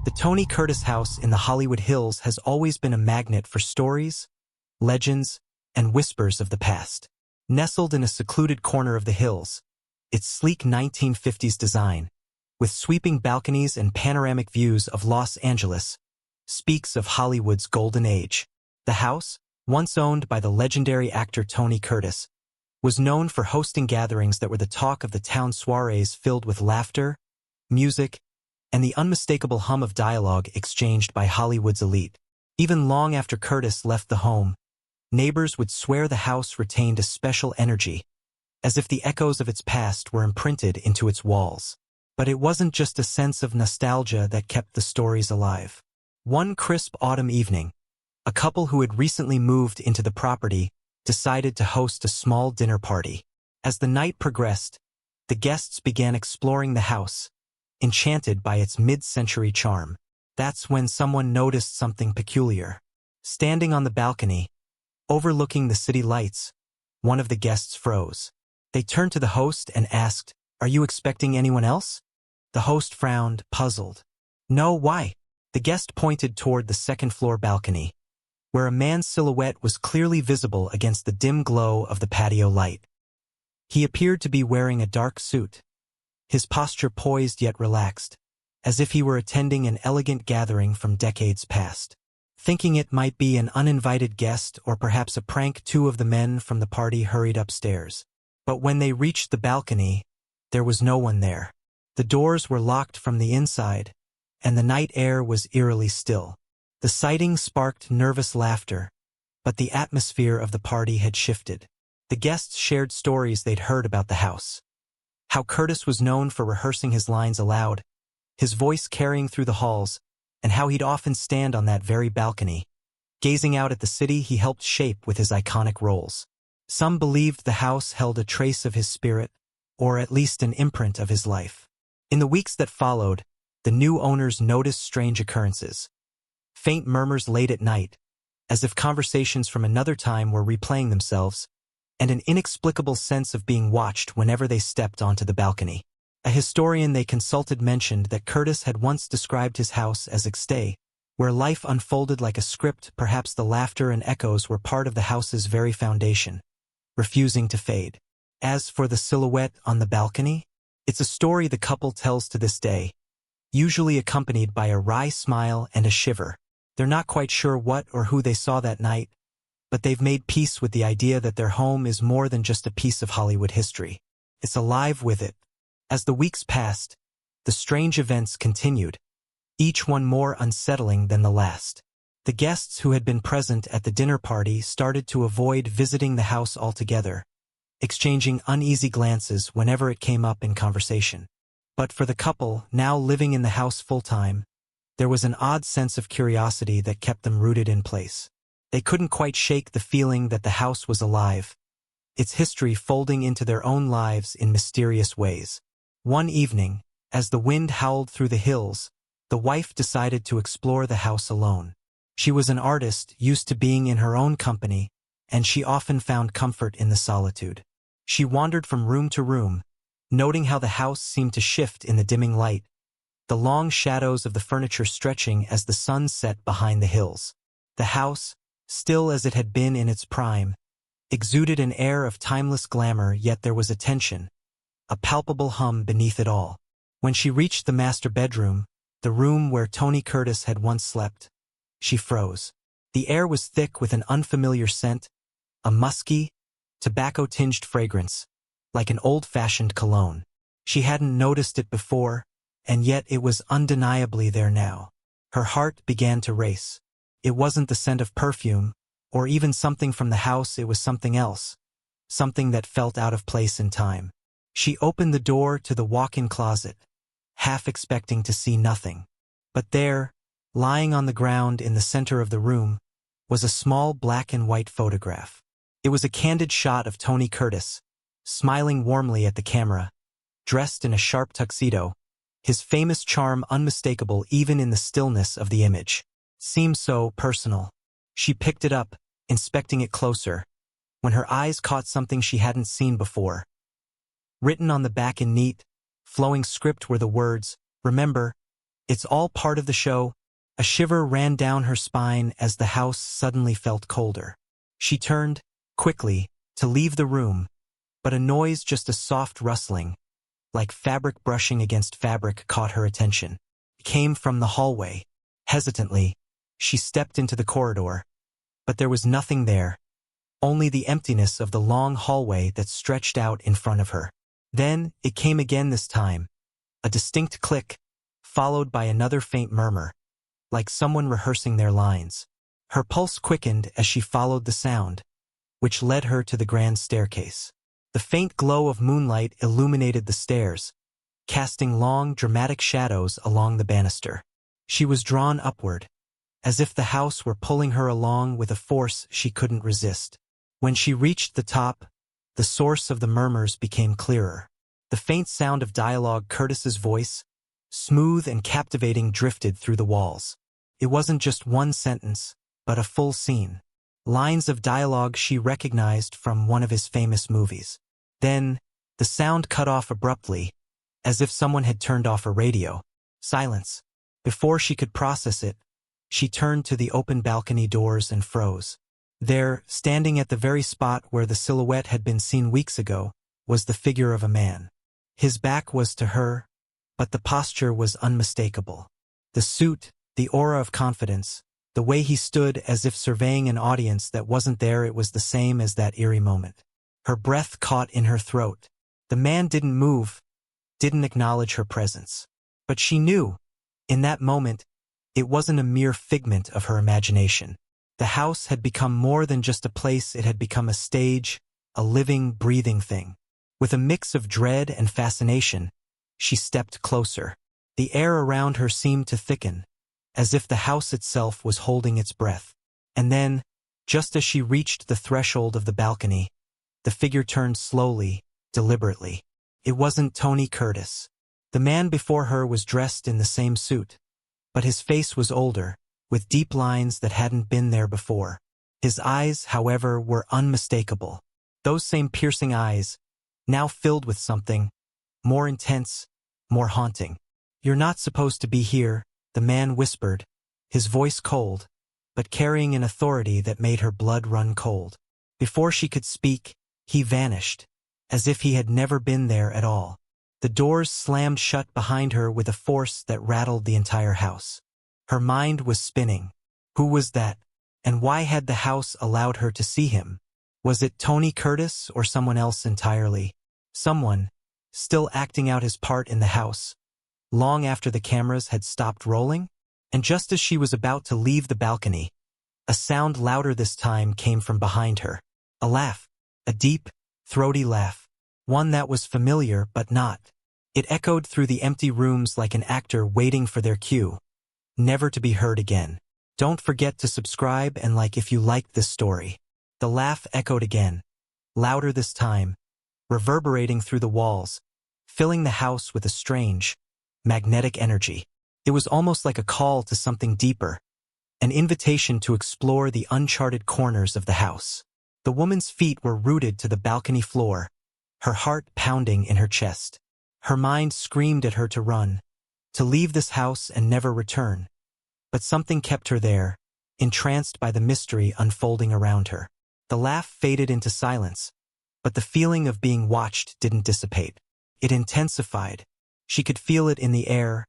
The Tony Curtis house in the Hollywood Hills has always been a magnet for stories, legends, and whispers of the past. Nestled in a secluded corner of the hills, its sleek 1950s design, with sweeping balconies and panoramic views of Los Angeles, speaks of Hollywood's golden age. The house, once owned by the legendary actor Tony Curtis, was known for hosting gatherings that were the talk of the town, soirees filled with laughter, music, and the unmistakable hum of dialogue exchanged by Hollywood's elite. Even long after Curtis left the home, neighbors would swear the house retained a special energy, as if the echoes of its past were imprinted into its walls. But it wasn't just a sense of nostalgia that kept the stories alive. One crisp autumn evening, a couple who had recently moved into the property decided to host a small dinner party. As the night progressed, the guests began exploring the house, enchanted by its mid-century charm. That's when someone noticed something peculiar. Standing on the balcony, overlooking the city lights, one of the guests froze. They turned to the host and asked, "Are you expecting anyone else?" The host frowned, puzzled. "No, why?" The guest pointed toward the second-floor balcony, where a man's silhouette was clearly visible against the dim glow of the patio light. He appeared to be wearing a dark suit, his posture poised yet relaxed, as if he were attending an elegant gathering from decades past. Thinking it might be an uninvited guest or perhaps a prank, two of the men from the party hurried upstairs. But when they reached the balcony, there was no one there. The doors were locked from the inside, and the night air was eerily still. The sighting sparked nervous laughter, but the atmosphere of the party had shifted. The guests shared stories they'd heard about the house. How Curtis was known for rehearsing his lines aloud, his voice carrying through the halls, and how he'd often stand on that very balcony, gazing out at the city he helped shape with his iconic roles. Some believed the house held a trace of his spirit, or at least an imprint of his life. In the weeks that followed, the new owners noticed strange occurrences. Faint murmurs late at night, as if conversations from another time were replaying themselves, and an inexplicable sense of being watched whenever they stepped onto the balcony. A historian they consulted mentioned that Curtis had once described his house as extase, where life unfolded like a script. Perhaps the laughter and echoes were part of the house's very foundation, refusing to fade. As for the silhouette on the balcony, it's a story the couple tells to this day, usually accompanied by a wry smile and a shiver. They're not quite sure what or who they saw that night, but they've made peace with the idea that their home is more than just a piece of Hollywood history. It's alive with it. As the weeks passed, the strange events continued, each one more unsettling than the last. The guests who had been present at the dinner party started to avoid visiting the house altogether, exchanging uneasy glances whenever it came up in conversation. But for the couple, now living in the house full-time, there was an odd sense of curiosity that kept them rooted in place. They couldn't quite shake the feeling that the house was alive, its history folding into their own lives in mysterious ways. One evening, as the wind howled through the hills, the wife decided to explore the house alone. She was an artist used to being in her own company, and she often found comfort in the solitude. She wandered from room to room, noting how the house seemed to shift in the dimming light, the long shadows of the furniture stretching as the sun set behind the hills. The house, still as it had been in its prime, exuded an air of timeless glamour, yet there was a tension, a palpable hum beneath it all. When she reached the master bedroom, the room where Tony Curtis had once slept, she froze. The air was thick with an unfamiliar scent, a musky, tobacco-tinged fragrance, like an old-fashioned cologne. She hadn't noticed it before, and yet it was undeniably there now. Her heart began to race. It wasn't the scent of perfume, or even something from the house. It was something else, something that felt out of place in time. She opened the door to the walk-in closet, half expecting to see nothing. But there, lying on the ground in the center of the room, was a small black and white photograph. It was a candid shot of Tony Curtis, smiling warmly at the camera, dressed in a sharp tuxedo, his famous charm unmistakable even in the stillness of the image. Seemed so personal. She picked it up, inspecting it closer, when her eyes caught something she hadn't seen before. Written on the back in neat, flowing script were the words, "Remember, It's all part of the show. A shiver ran down her spine as the house suddenly felt colder. She turned, quickly, to leave the room, but a noise, just a soft rustling, like fabric brushing against fabric, caught her attention. It came from the hallway. Hesitantly, she stepped into the corridor, but there was nothing there, only the emptiness of the long hallway that stretched out in front of her. Then, it came again, this time, a distinct click, followed by another faint murmur, like someone rehearsing their lines. Her pulse quickened as she followed the sound, which led her to the grand staircase. The faint glow of moonlight illuminated the stairs, casting long, dramatic shadows along the banister. She was drawn upward, as if the house were pulling her along with a force she couldn't resist. When she reached the top, the source of the murmurs became clearer. The faint sound of dialogue, Curtis's voice, smooth and captivating, drifted through the walls. It wasn't just one sentence, but a full scene. Lines of dialogue she recognized from one of his famous movies. Then, the sound cut off abruptly, as if someone had turned off a radio. Silence. Before she could process it, she turned to the open balcony doors and froze. There, standing at the very spot where the silhouette had been seen weeks ago, was the figure of a man. His back was to her, but the posture was unmistakable. The suit, the aura of confidence, the way he stood as if surveying an audience that wasn't there, it was the same as that eerie moment. Her breath caught in her throat. The man didn't move, didn't acknowledge her presence. But she knew, in that moment, it wasn't a mere figment of her imagination. The house had become more than just a place, it had become a stage, a living, breathing thing. With a mix of dread and fascination, she stepped closer. The air around her seemed to thicken, as if the house itself was holding its breath. And then, just as she reached the threshold of the balcony, the figure turned slowly, deliberately. It wasn't Tony Curtis. The man before her was dressed in the same suit, but his face was older, with deep lines that hadn't been there before. His eyes, however, were unmistakable. Those same piercing eyes, now filled with something more intense, more haunting. "You're not supposed to be here," the man whispered, his voice cold, but carrying an authority that made her blood run cold. Before she could speak, he vanished, as if he had never been there at all. The doors slammed shut behind her with a force that rattled the entire house. Her mind was spinning. Who was that? And why had the house allowed her to see him? Was it Tony Curtis or someone else entirely? Someone, still acting out his part in the house, long after the cameras had stopped rolling? And just as she was about to leave the balcony, a sound louder this time came from behind her. A laugh. A deep, throaty laugh. One that was familiar but not. It echoed through the empty rooms like an actor waiting for their cue, never to be heard again. Don't forget to subscribe and like if you liked this story. The laugh echoed again, louder this time, reverberating through the walls, filling the house with a strange, magnetic energy. It was almost like a call to something deeper, an invitation to explore the uncharted corners of the house. The woman's feet were rooted to the balcony floor, her heart pounding in her chest. Her mind screamed at her to run, to leave this house and never return. But something kept her there, entranced by the mystery unfolding around her. The laugh faded into silence, but the feeling of being watched didn't dissipate. It intensified. She could feel it in the air,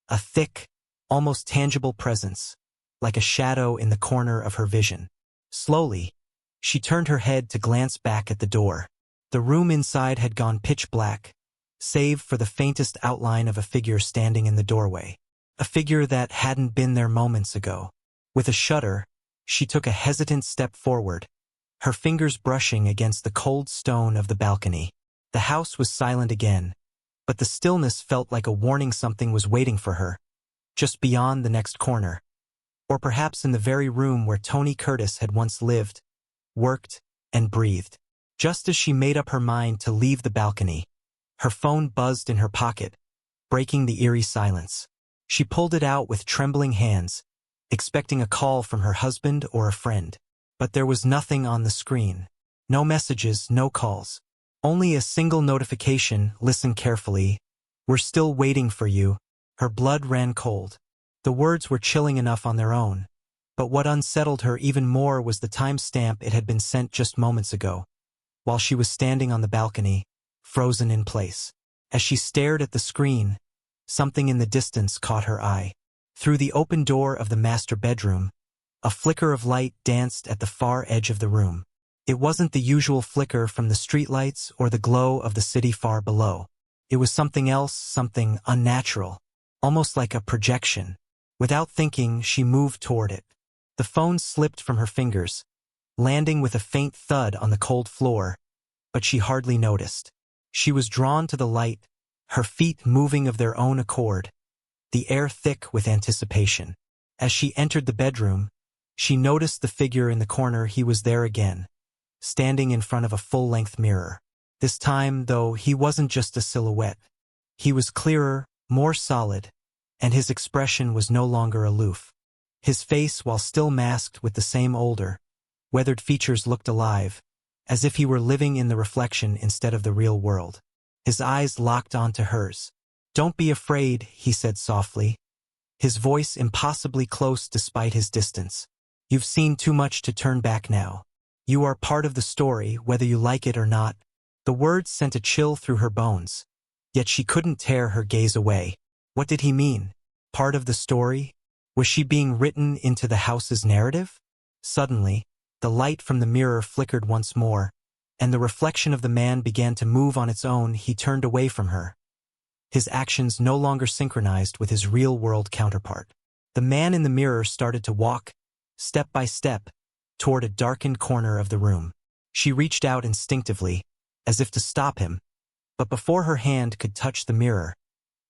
a thick, almost tangible presence, like a shadow in the corner of her vision. Slowly, she turned her head to glance back at the door. The room inside had gone pitch black, save for the faintest outline of a figure standing in the doorway. A figure that hadn't been there moments ago. With a shudder, she took a hesitant step forward, her fingers brushing against the cold stone of the balcony. The house was silent again, but the stillness felt like a warning something was waiting for her, just beyond the next corner. Or perhaps in the very room where Tony Curtis had once lived, worked, and breathed. Just as she made up her mind to leave the balcony, her phone buzzed in her pocket, breaking the eerie silence. She pulled it out with trembling hands, expecting a call from her husband or a friend. But there was nothing on the screen. No messages, no calls. Only a single notification. "Listen carefully. We're still waiting for you." Her blood ran cold. The words were chilling enough on their own, but what unsettled her even more was the timestamp it had been sent just moments ago, while she was standing on the balcony, frozen in place. As she stared at the screen, something in the distance caught her eye. Through the open door of the master bedroom, a flicker of light danced at the far edge of the room. It wasn't the usual flicker from the streetlights or the glow of the city far below. It was something else, something unnatural, almost like a projection. Without thinking, she moved toward it. The phone slipped from her fingers, landing with a faint thud on the cold floor, but she hardly noticed. She was drawn to the light, her feet moving of their own accord, the air thick with anticipation. As she entered the bedroom, she noticed the figure in the corner. He was there again, standing in front of a full-length mirror. This time, though, he wasn't just a silhouette. He was clearer, more solid, and his expression was no longer aloof. His face, while still masked with the same older, weathered features, looked alive, as if he were living in the reflection instead of the real world. His eyes locked onto hers. "Don't be afraid," he said softly, his voice impossibly close despite his distance. "You've seen too much to turn back now. You are part of the story, whether you like it or not." The words sent a chill through her bones, yet she couldn't tear her gaze away. What did he mean? Part of the story? Was she being written into the house's narrative? Suddenly, the light from the mirror flickered once more, and the reflection of the man began to move on its own. He turned away from her, his actions no longer synchronized with his real-world counterpart. The man in the mirror started to walk, step by step, toward a darkened corner of the room. She reached out instinctively, as if to stop him, but before her hand could touch the mirror,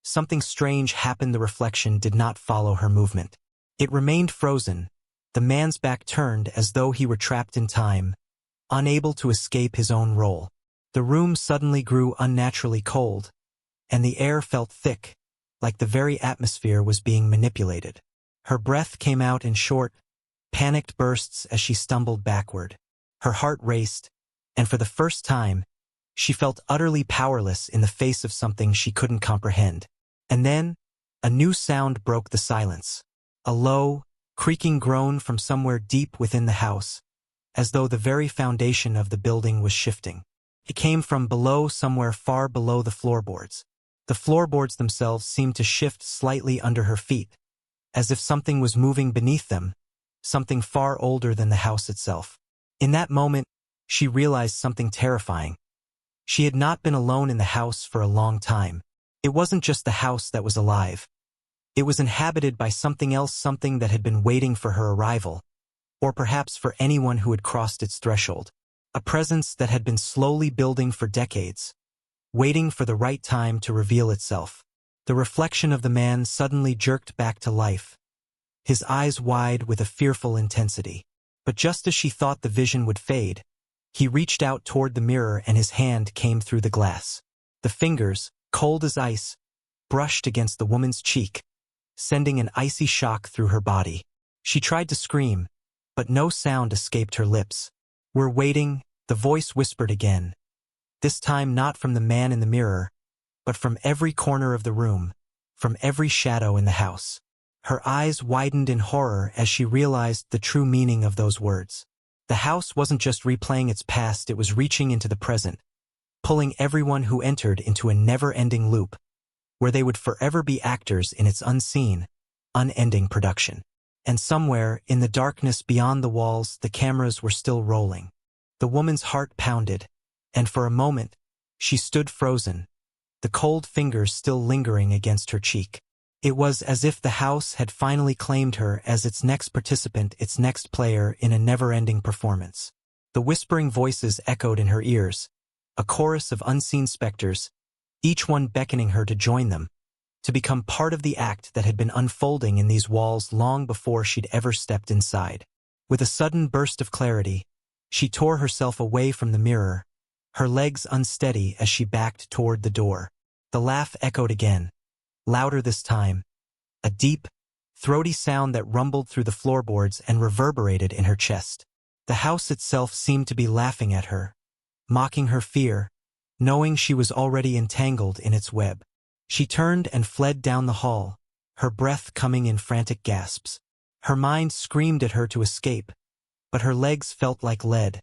something strange happened. The reflection did not follow her movement. It remained frozen, the man's back turned as though he were trapped in time, unable to escape his own role. The room suddenly grew unnaturally cold, and the air felt thick, like the very atmosphere was being manipulated. Her breath came out in short, panicked bursts as she stumbled backward. Her heart raced, and for the first time, she felt utterly powerless in the face of something she couldn't comprehend. And then, a new sound broke the silence. A low, creaking groan from somewhere deep within the house, as though the very foundation of the building was shifting. It came from below, somewhere far below the floorboards. The floorboards themselves seemed to shift slightly under her feet, as if something was moving beneath them, something far older than the house itself. In that moment, she realized something terrifying. She had not been alone in the house for a long time. It wasn't just the house that was alive. It was inhabited by something else, something that had been waiting for her arrival, or perhaps for anyone who had crossed its threshold. A presence that had been slowly building for decades, waiting for the right time to reveal itself. The reflection of the man suddenly jerked back to life, his eyes wide with a fearful intensity. But just as she thought the vision would fade, he reached out toward the mirror and his hand came through the glass. The fingers, cold as ice, brushed against the woman's cheek, sending an icy shock through her body. She tried to scream, but no sound escaped her lips. "We're waiting," the voice whispered again, this time not from the man in the mirror, but from every corner of the room, from every shadow in the house. Her eyes widened in horror as she realized the true meaning of those words. The house wasn't just replaying its past, it was reaching into the present, pulling everyone who entered into a never-ending loop, where they would forever be actors in its unseen, unending production. And somewhere, in the darkness beyond the walls, the cameras were still rolling. The woman's heart pounded, and for a moment, she stood frozen, the cold fingers still lingering against her cheek. It was as if the house had finally claimed her as its next participant, its next player in a never-ending performance. The whispering voices echoed in her ears, a chorus of unseen specters, each one beckoning her to join them, to become part of the act that had been unfolding in these walls long before she'd ever stepped inside. With a sudden burst of clarity, she tore herself away from the mirror, her legs unsteady as she backed toward the door. The laugh echoed again, louder this time, a deep, throaty sound that rumbled through the floorboards and reverberated in her chest. The house itself seemed to be laughing at her, mocking her fear, knowing she was already entangled in its web. She turned and fled down the hall, her breath coming in frantic gasps. Her mind screamed at her to escape, but her legs felt like lead,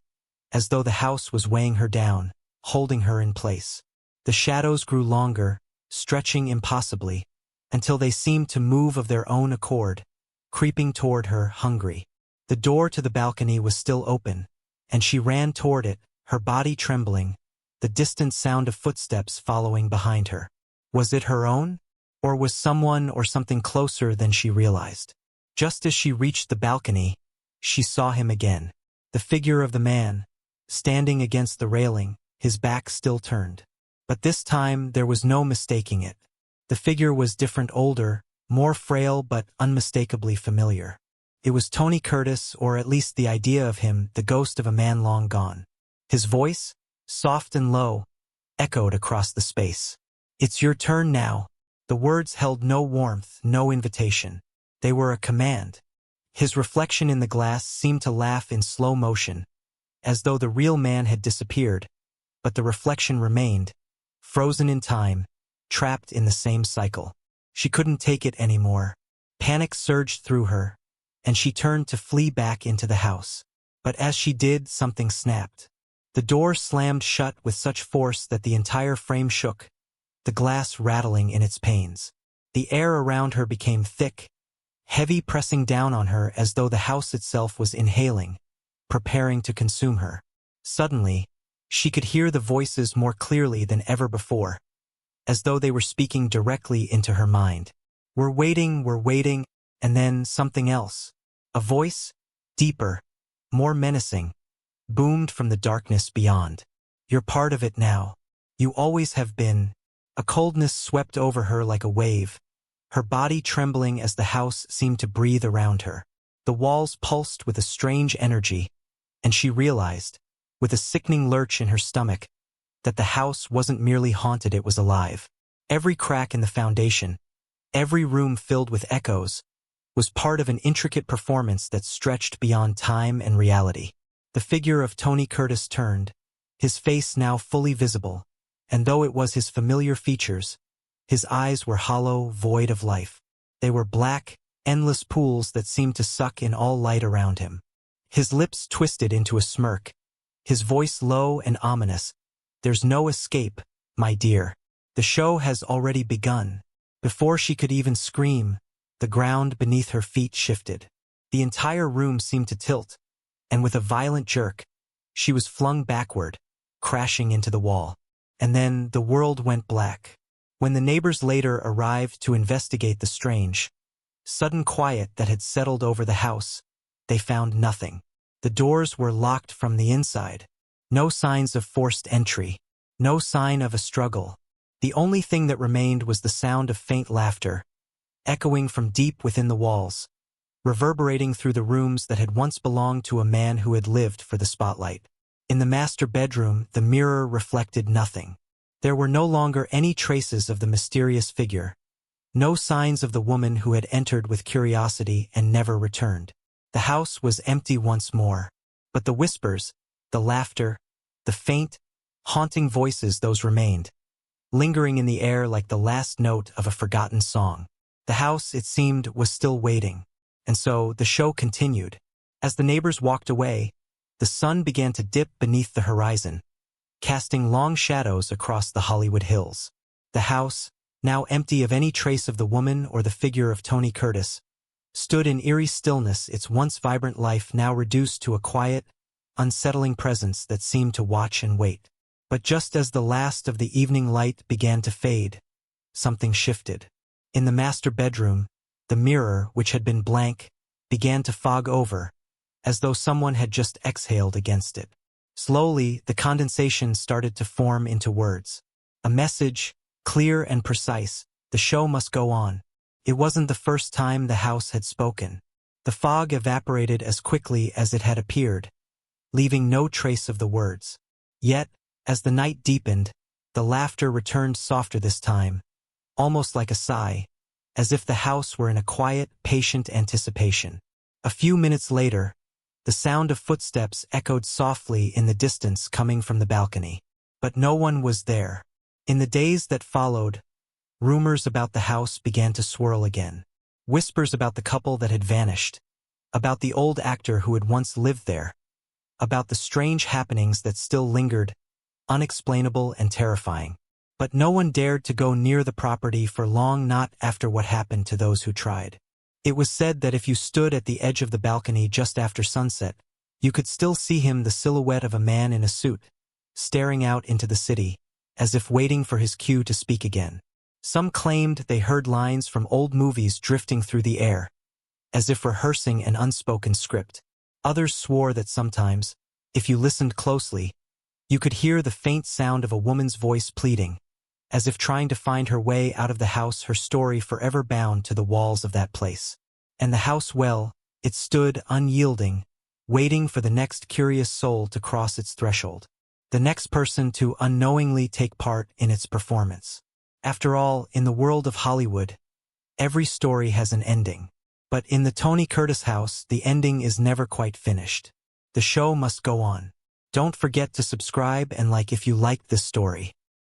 as though the house was weighing her down, holding her in place. The shadows grew longer, stretching impossibly, until they seemed to move of their own accord, creeping toward her, hungry. The door to the balcony was still open, and she ran toward it, her body trembling, the distant sound of footsteps following behind her. Was it her own? Or was someone or something closer than she realized? Just as she reached the balcony, she saw him again. The figure of the man, standing against the railing, his back still turned. But this time there was no mistaking it. The figure was different, older, more frail but unmistakably familiar. It was Tony Curtis, or at least the idea of him, the ghost of a man long gone. His voice, soft and low, echoed across the space. "It's your turn now." The words held no warmth, no invitation. They were a command. His reflection in the glass seemed to laugh in slow motion, as though the real man had disappeared, but the reflection remained, frozen in time, trapped in the same cycle. She couldn't take it anymore. Panic surged through her, and she turned to flee back into the house. But as she did, something snapped. The door slammed shut with such force that the entire frame shook, the glass rattling in its panes. The air around her became thick, heavy, pressing down on her as though the house itself was inhaling, preparing to consume her. Suddenly, she could hear the voices more clearly than ever before, as though they were speaking directly into her mind. We're waiting, and then something else. A voice, deeper, more menacing, boomed from the darkness beyond. "You're part of it now. You always have been." A coldness swept over her like a wave, her body trembling as the house seemed to breathe around her. The walls pulsed with a strange energy, and she realized, with a sickening lurch in her stomach, that the house wasn't merely haunted, it was alive. Every crack in the foundation, every room filled with echoes, was part of an intricate performance that stretched beyond time and reality. The figure of Tony Curtis turned, his face now fully visible, and though it was his familiar features, his eyes were hollow, void of life. They were black, endless pools that seemed to suck in all light around him. His lips twisted into a smirk, his voice low and ominous. "There's no escape, my dear. The show has already begun." Before she could even scream, the ground beneath her feet shifted. The entire room seemed to tilt, and with a violent jerk, she was flung backward, crashing into the wall. And then the world went black. When the neighbors later arrived to investigate the strange, sudden quiet that had settled over the house, they found nothing. The doors were locked from the inside. No signs of forced entry. No sign of a struggle. The only thing that remained was the sound of faint laughter, echoing from deep within the walls, reverberating through the rooms that had once belonged to a man who had lived for the spotlight. In the master bedroom, the mirror reflected nothing. There were no longer any traces of the mysterious figure, no signs of the woman who had entered with curiosity and never returned. The house was empty once more, but the whispers, the laughter, the faint, haunting voices, those remained, lingering in the air like the last note of a forgotten song. The house, it seemed, was still waiting, and so the show continued. As the neighbors walked away, the sun began to dip beneath the horizon, casting long shadows across the Hollywood hills. The house, now empty of any trace of the woman or the figure of Tony Curtis, stood in eerie stillness, its once vibrant life now reduced to a quiet, unsettling presence that seemed to watch and wait. But just as the last of the evening light began to fade, something shifted. In the master bedroom, the mirror, which had been blank, began to fog over, as though someone had just exhaled against it. Slowly, the condensation started to form into words. A message, clear and precise: the show must go on. It wasn't the first time the house had spoken. The fog evaporated as quickly as it had appeared, leaving no trace of the words. Yet, as the night deepened, the laughter returned, softer this time, almost like a sigh, as if the house were in a quiet, patient anticipation. A few minutes later, the sound of footsteps echoed softly in the distance, coming from the balcony. But no one was there. In the days that followed, Rumors about the house began to swirl again. Whispers about the couple that had vanished, about the old actor who had once lived there, about the strange happenings that still lingered, unexplainable and terrifying. But no one dared to go near the property for long, not after what happened to those who tried. It was said that if you stood at the edge of the balcony just after sunset, you could still see him, the silhouette of a man in a suit, staring out into the city, as if waiting for his cue to speak again. Some claimed they heard lines from old movies drifting through the air, as if rehearsing an unspoken script. Others swore that sometimes, if you listened closely, you could hear the faint sound of a woman's voice pleading, as if trying to find her way out of the house, her story forever bound to the walls of that place. And the house, well, it stood unyielding, waiting for the next curious soul to cross its threshold, the next person to unknowingly take part in its performance. After all, in the world of Hollywood, every story has an ending. But in the Tony Curtis house, the ending is never quite finished. The show must go on. Don't forget to subscribe and like if you liked this story.